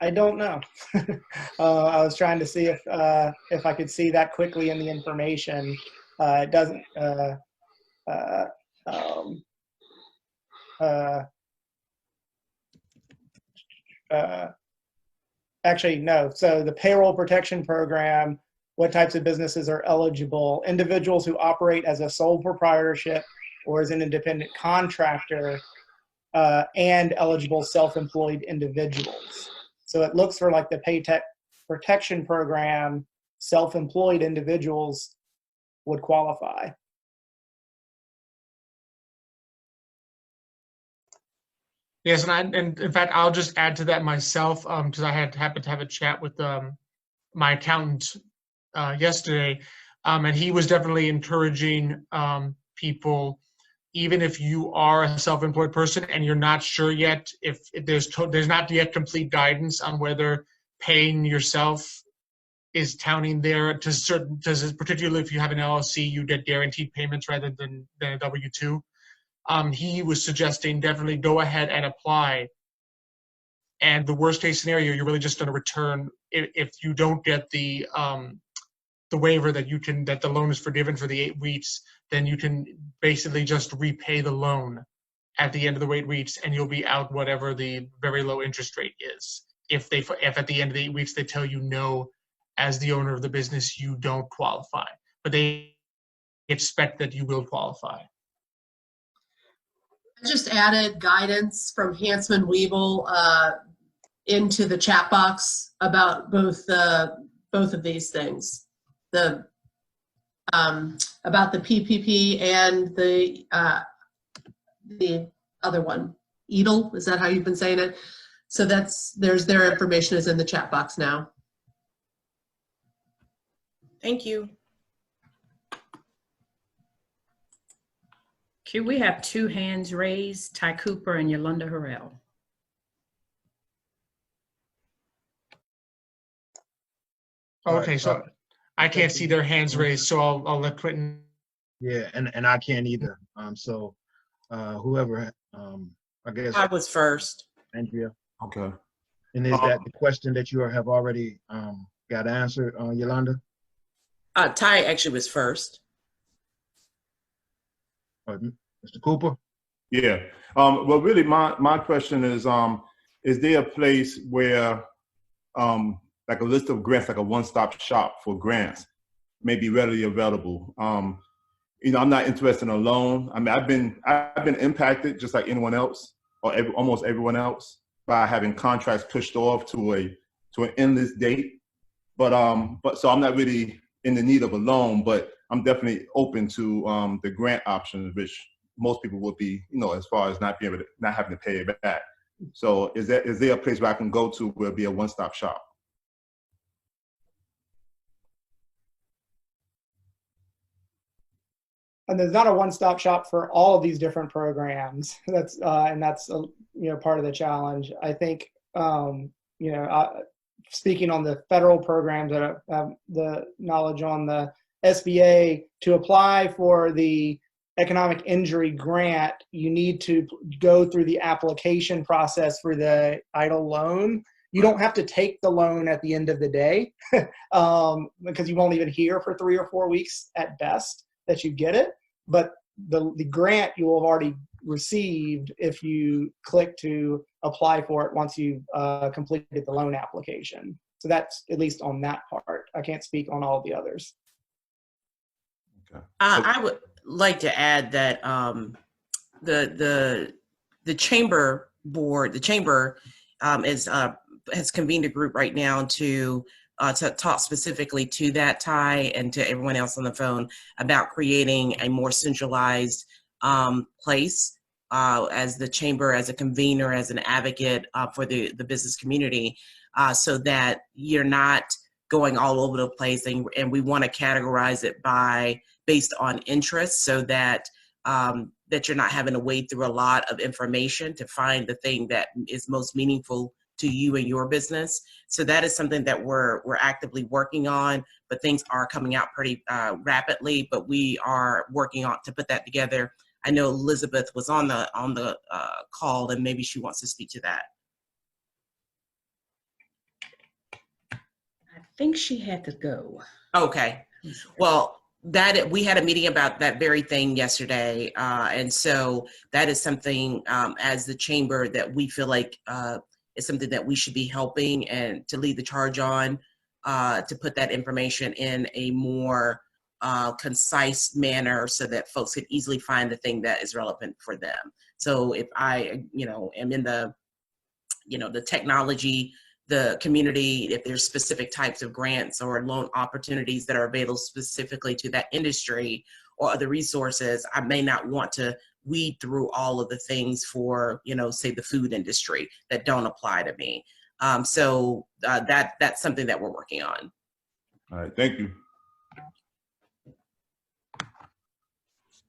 I don't know. I was trying to see if I could see that quickly in the information. It doesn't. Actually, no. So the Payroll Protection Program, what types of businesses are eligible? Individuals who operate as a sole proprietorship or as an independent contractor, and eligible self-employed individuals. So it looks for like the Paycheck Protection Program, self-employed individuals would qualify. Yes, and in fact, I'll just add to that myself, because I happened to have a chat with my accountant yesterday, and he was definitely encouraging people, even if you are a self-employed person and you're not sure yet, if there's not yet complete guidance on whether paying yourself is counting there particularly if you have an LLC, you get guaranteed payments rather than a W-2. He was suggesting definitely go ahead and apply. And the worst case scenario, you're really just going to return, if you don't get the waiver that the loan is forgiven for the 8 weeks, then you can basically just repay the loan at the end of the 8 weeks, and you'll be out whatever the very low interest rate is. If at the end of the 8 weeks they tell you no, as the owner of the business, you don't qualify, but they expect that you will qualify. I just added guidance from Hansman Weevil into the chat box about both of these things, about the PPP and the other one, EDL. Is that how you've been saying it? So their information is in the chat box now. Thank you. Q, we have 2 hands raised, Ty Cooper and Yolanda Harrell. Okay, so I can't see their hands raised, so I'll let Quentin. Yeah, and I can't either. So whoever, I guess. I was first. Andrea. Okay. And is that the question that you have already got answered, Yolanda? Ty actually was first. Mr. Cooper? Yeah. Well, really, my question is there a place where, like a list of grants, like a one-stop shop for grants, may be readily available? I'm not interested in a loan. I mean, I've been impacted just like anyone else, or almost everyone else, by having contracts pushed off to an endless date. But so I'm not really in the need of a loan, but I'm definitely open to the grant options, which most people would be, as far as not having to pay it back. So is there a place where I can go to where it'll be a one-stop shop? and there's not a one-stop shop for all of these different programs. That's part of the challenge. I think speaking on the federal programs that have the knowledge on the SBA, to apply for the economic injury grant, you need to go through the application process for the EIDL loan. You don't have to take the loan at the end of the day because you won't even hear for 3 or 4 weeks at best that you get it. But the grant you will have already received if you click to apply for it once you've completed the loan application. So that's at least on that part. I can't speak on all the others. Okay. I would like to add that the chamber board, the chamber has convened a group right now to talk specifically to that, Ty, and to everyone else on the phone about creating a more centralized place as the chamber, as a convener, as an advocate for the business community, so that you're not going all over the place, and we want to categorize it based on interest, so that that you're not having to wade through a lot of information to find the thing that is most meaningful to you and your business. So that is something that we're actively working on, but things are coming out pretty rapidly, but we are working on to put that together. I know Elizabeth was on the call, and maybe she wants to speak to that. I think she had to go. Okay. Well, we had a meeting about that very thing yesterday, and so that is something as the chamber that we feel like is something that we should be helping and to lead the charge on, to put that information in a more concise manner so that folks can easily find the thing that is relevant for them. So if I, am in the technology, the community, if there's specific types of grants or loan opportunities that are available specifically to that industry or other resources, I may not want to weed through all of the things for, say the food industry that don't apply to me. So that's something that we're working on. All right, thank you.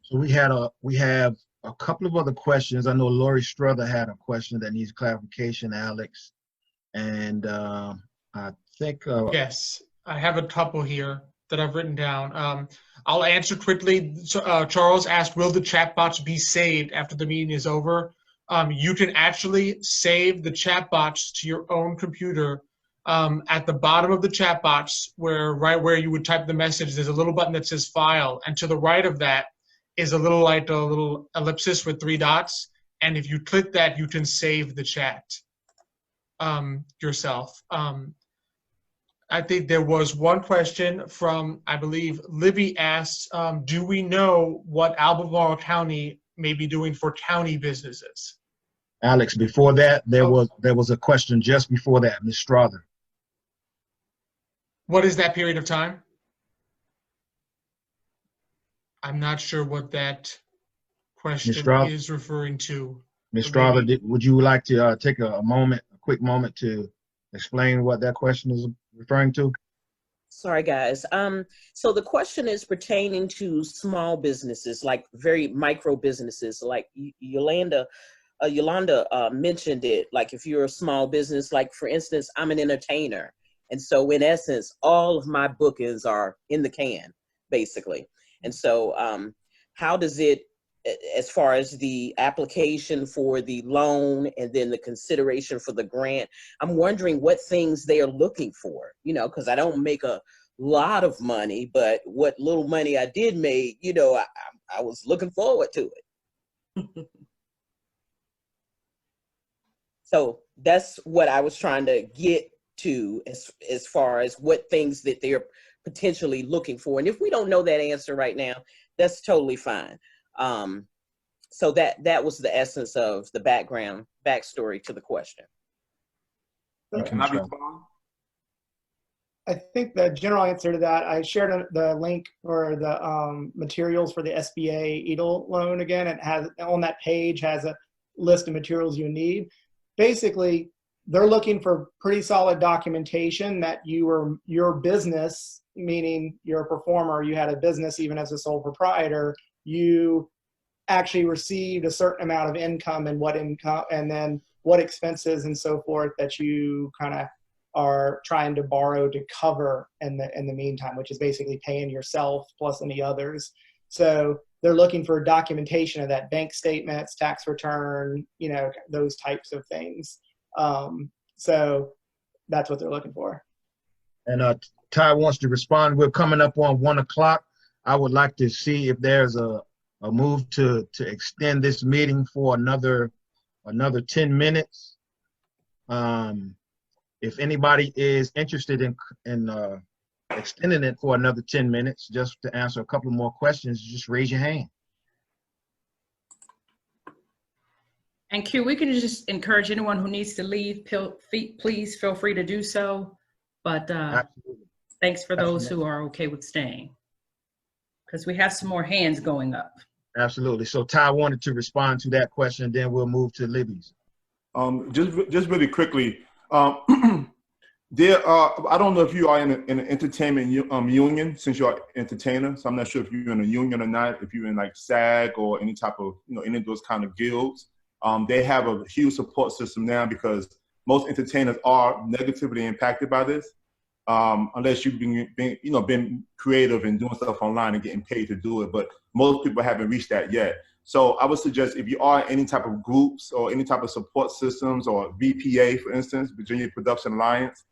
So we have a couple of other questions. I know Lori Struther had a question that needs clarification, Alex. And I think yes, I have a couple here that I've written down. I'll answer quickly. So, Charles asked, will the chatbots be saved after the meeting is over? You can actually save the chatbots to your own computer. At the bottom of the chatbots, right where you would type the message, there's a little button that says file. And to the right of that is a little ellipsis with 3 dots. And if you click that, you can save the chat yourself. I think there was one question from, I believe, Libby asked, do we know what Albemarle County may be doing for county businesses? Alex, before that, there was a question just before that, Ms. Strother. What is that period of time? I'm not sure what that question is referring to. Ms. Strother, would you like to take a quick moment to explain what that question is referring to? Sorry, guys. So the question is pertaining to small businesses, like very micro businesses, like Yolanda mentioned it. Like if you're a small business, like for instance, I'm an entertainer. And so in essence, all of my bookings are in the can, basically. And so how does it, as far as the application for the loan and then the consideration for the grant, I'm wondering what things they are looking for, because I don't make a lot of money, but what little money I did make, I was looking forward to it. So that's what I was trying to get to as far as what things that they're potentially looking for. And if we don't know that answer right now, that's totally fine. So that was the essence of the backstory to the question. Can I respond? I think the general answer to that, I shared the link or the materials for the SBA EIDL loan again. It has, on that page, has a list of materials you need. Basically, they're looking for pretty solid documentation that your business, meaning you're a performer, you had a business even as a sole proprietor, you actually received a certain amount of income and what income, and then what expenses and so forth that you kind of are trying to borrow to cover in the meantime, which is basically paying yourself plus any others. So they're looking for documentation of that, bank statements, tax return, you know, those types of things. So that's what they're looking for. And Ty wants to respond. We're coming up on 1 o'clock. I would like to see if there's a move to extend this meeting for another 10 minutes. If anybody is interested in extending it for another 10 minutes, just to answer a couple more questions, just raise your hand. And Q, we can just encourage anyone who needs to leave, please feel free to do so. But thanks for those who are okay with staying, because we have some more hands going up. Absolutely. So Ty wanted to respond to that question, then we'll move to Libby's. Just really quickly, there are, I don't know if you are in an entertainment union, since you're an entertainer, so I'm not sure if you're in a union or not, if you're in like SAG or any type of, you know, any of those kind of guilds. They have a huge support system now because most entertainers are negatively impacted by this, unless you've been creative and doing stuff online and getting paid to do it. But most people haven't reached that yet. So I would suggest if you are in any type of groups or any type of support systems, or VPA, for instance, Virginia Production Alliance,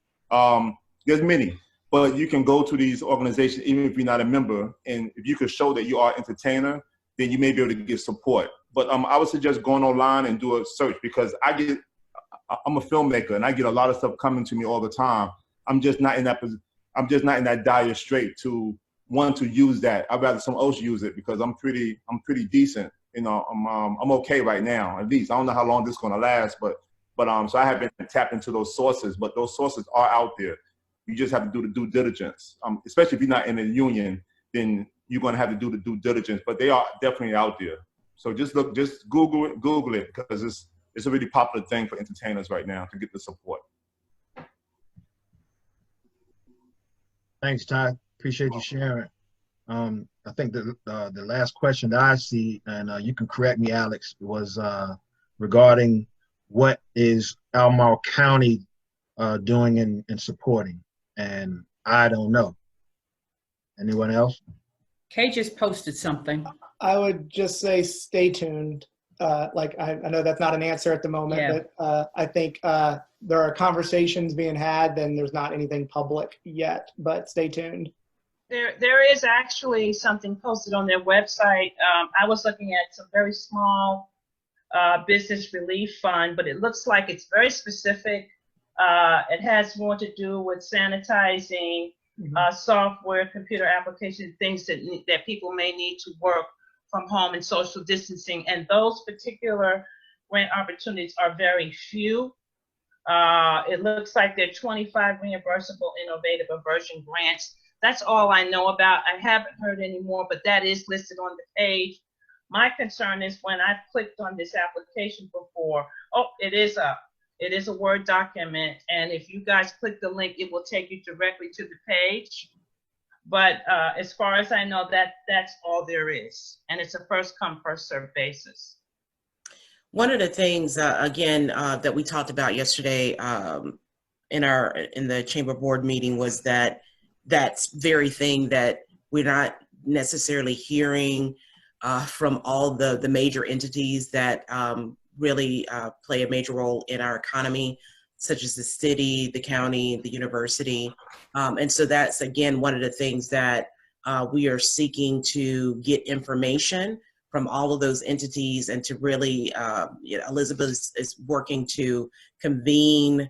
there's many. But you can go to these organizations even if you're not a member, and if you can show that you are an entertainer, then you may be able to get support. But I would suggest going online and do a search, because I'm a filmmaker and I get a lot of stuff coming to me all the time. I'm just not in that dire strait to want to use that. I'd rather someone else use it, because I'm pretty decent. You know, I'm okay right now, at least. I don't know how long this is gonna last, but so I have been tapped into those sources, but those sources are out there. You just have to do the due diligence. Especially if you're not in a union, then you're gonna have to do the due diligence, but they are definitely out there. So just Google it, because it's a really popular thing for entertainers right now to get the support. Thanks, Ty. Appreciate you sharing. I think the last question that I see, and you can correct me, Alex, was regarding what is Albemarle County doing in supporting, and I don't know. Anyone else? Kay just posted something. I would just say stay tuned. Like I know that's not an answer at the moment, Yeah. but I think there are conversations being had, then there's not anything public yet, but stay tuned. There is actually something posted on their website. I was looking at some very small business relief fund, but it looks like it's very specific. It has more to do with sanitizing, software, computer application, things that people may need to work from home and social distancing. And those particular grant opportunities are very few. It looks like there are 25 reimbursable innovative immersion grants. That's all I know about. I haven't heard any more, but that is listed on the page. My concern is when I've clicked on this application before, oh, it is up. It is a Word document, and if you guys click the link, it will take you directly to the page. But as far as I know, that's all there is, and it's a first come, first served basis. One of the things, again, that we talked about yesterday in the chamber board meeting was that's very thing that we're not necessarily hearing from all the major entities that really play a major role in our economy, such as the city, the county, the university. And so that's, again, one of the things that we are seeking to get information from all of those entities, and to really, Elizabeth is working to convene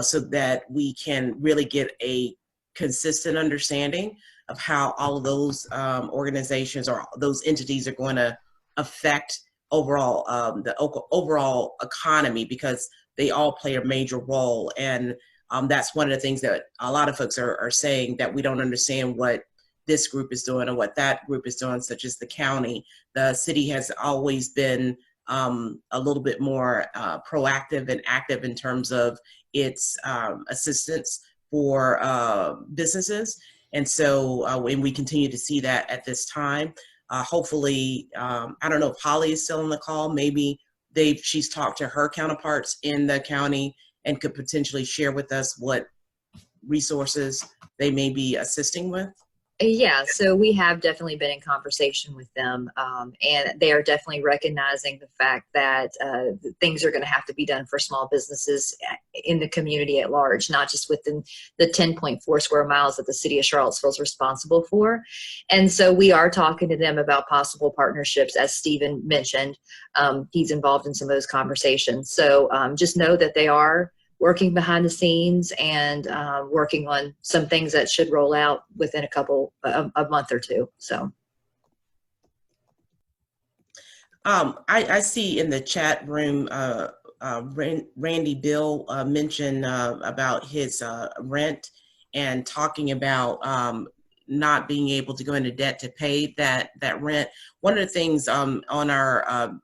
so that we can really get a consistent understanding of how all of those organizations or those entities are going to affect overall the overall economy, because they all play a major role. And that's one of the things that a lot of folks are saying, that we don't understand what this group is doing or what that group is doing, such as the county. The city has always been a little bit more proactive and active in terms of its assistance for businesses. And so, and we continue to see that at this time. hopefully, I don't know if Holly is still on the call. Maybe she's talked to her counterparts in the county and could potentially share with us what resources they may be assisting with. Yeah, so we have definitely been in conversation with them, and they are definitely recognizing the fact that things are going to have to be done for small businesses in the community at large, not just within the 10.4 square miles that the city of Charlottesville is responsible for. And so we are talking to them about possible partnerships, as Stephen mentioned. He's involved in some of those conversations. So just know that they are working behind the scenes and working on some things that should roll out within a month or two. So I see in the chat room Randy Bill mentioned about his rent and talking about not being able to go into debt to pay that rent. One of the things on our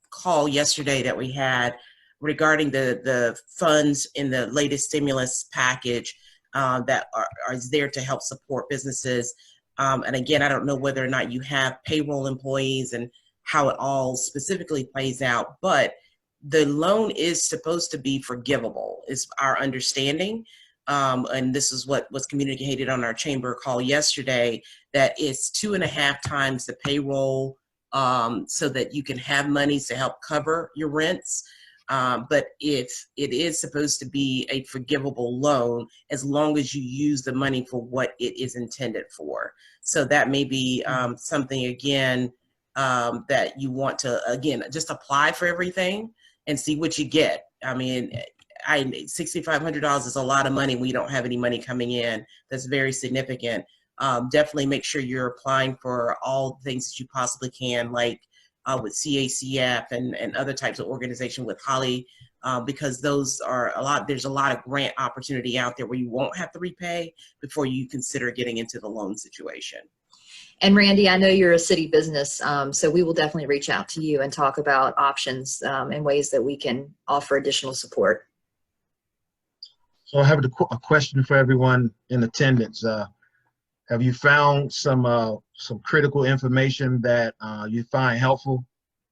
call yesterday that we had regarding the funds in the latest stimulus package that is there to help support businesses. And again, I don't know whether or not you have payroll employees and how it all specifically plays out, but the loan is supposed to be forgivable, is our understanding. And this is what was communicated on our chamber call yesterday, that it's 2.5 times the payroll so that you can have money to help cover your rents. But if it is supposed to be a forgivable loan, as long as you use the money for what it is intended for. So that may be something, again, that you want to, again, just apply for everything and see what you get. I mean, $6,500 is a lot of money. We don't have any money coming in. That's very significant. Definitely make sure you're applying for all the things that you possibly can, like with CACF and other types of organization with Holly, because those are there's a lot of grant opportunity out there where you won't have to repay before you consider getting into the loan situation. And Randy, I know you're a city business, so we will definitely reach out to you and talk about options and ways that we can offer additional support. So I have a question for everyone in attendance. Have you found some critical information that you find helpful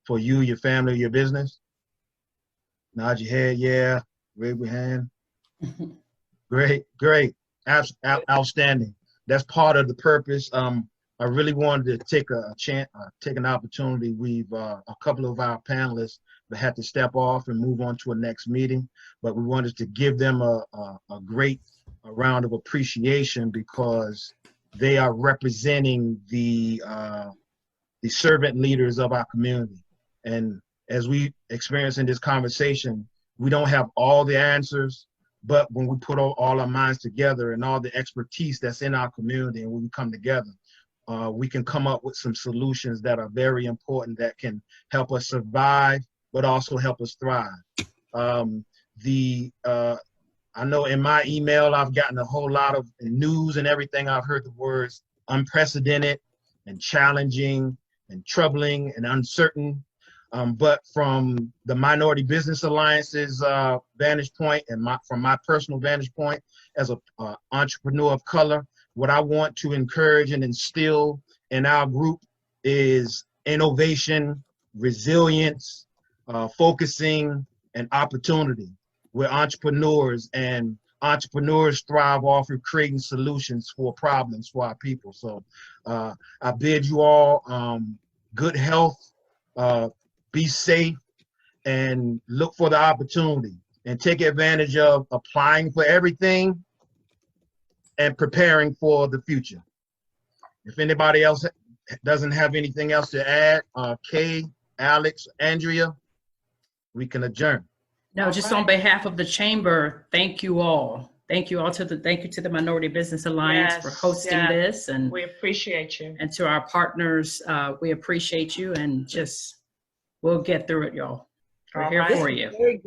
for you, your family, your business? Nod your head, yeah. Raise your hand. Great, outstanding. That's part of the purpose. I really wanted to take an opportunity. We've a couple of our panelists that had to step off and move on to a next meeting, but we wanted to give them a great round of appreciation because they are representing the servant leaders of our community. And as we experience in this conversation, we don't have all the answers, but when we put all our minds together and all the expertise that's in our community, and when we come together, we can come up with some solutions that are very important that can help us survive, but also help us thrive. I know in my email, I've gotten a whole lot of news and everything. I've heard the words unprecedented and challenging and troubling and uncertain. But from the Minority Business Alliance's vantage point and from my personal vantage point as an entrepreneur of color, what I want to encourage and instill in our group is innovation, resilience, focusing, and opportunity. We're entrepreneurs, and entrepreneurs thrive off of creating solutions for problems for our people. So I bid you all good health, be safe, and look for the opportunity and take advantage of applying for everything and preparing for the future. If anybody else doesn't have anything else to add, Kay, Alex, Andrea, we can adjourn. No, just on behalf of the chamber, thank you all. Thank you all to the Minority Business Alliance for hosting this, and we appreciate you. And to our partners, we appreciate you, and just we'll get through it, y'all. We're here for you.